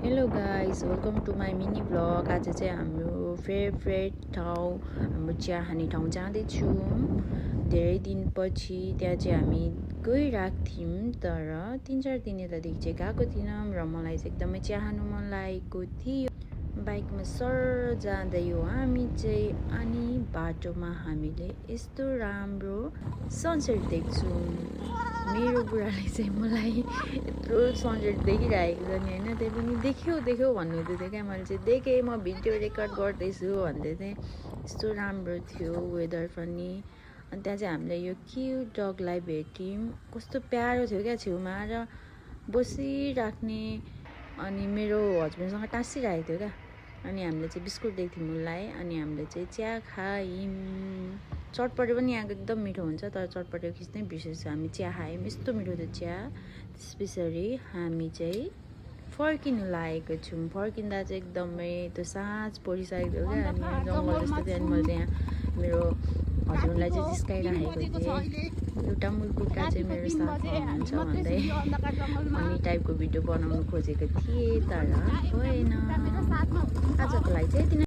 Hello guys, welcome to my mini blog. आज चाहिँ हाम्रो फेभरेट ठाउँ, हाम्रो चिया खाने ठाउँ जाँदैछौँ। धेरै दिनपछि त्यहाँ चाहिँ हामी गइरहेको थियौँ, तर 3-4 दिन यतादेखि चाहिँ गएको थिएनौँ र मलाई चाहिँ एकदमै चिया खानु मन लागेको थियो। बाइकमा सर जाँदै हो हामी चाहिँ, अनि बाटोमा हामीले यस्तो राम्रो सनसेट देख्छौँ। मेरो बुढाले चाहिँ मलाई यत्रो सनसेट देखिरहेको छ नि होइन, त्यही पनि देख्यौ भन्नुहुँदै थियो क्या। मैले चाहिँ देखेँ, म भिडियो रेकर्ड गर्दैछु भन्दै थिएँ। यस्तो राम्रो थियो वेदर पनि। अनि त्यहाँ चाहिँ हामीले यो क्युट डगलाई भेट्यौँ। कस्तो प्यारो थियो क्या, छेउमा आएर बसिराख्ने। अनि मेरो हस्बेन्डसँग टाँसिरहेको थियो क्या। अनि हामीले चाहिँ बिस्कुट दिएको थियौँ उसलाई, अनि हामीले चाहिँ चिया खायौँ। चटपटे पनि यहाँको एकदम मिठो हुन्छ, तर चटपटे खिच्नै बिर्सेछु। हामी चिया खायौँ, यस्तो मिठो थियो चिया। त्यस पछाडि हामी चाहिँ फर्किनु लागेको छौँ। फर्किँदा चाहिँ एकदमै त्यो साँझ परिसकेको थियो क्या, अनि जङ्गल जस्तो थियो। अनि मैले चाहिँ यहाँ मेरो हस्बेन्डलाई चाहिँ जिस्काइराखेको थिएँ, एउटा मुलकुटा चाहिँ मेरो साथमा हुनुहुन्छ भन्दै। अनि टाइपको भिडियो बनाउनु खोजेको थिएँ, तर भएन। आजको लागि चाहिँ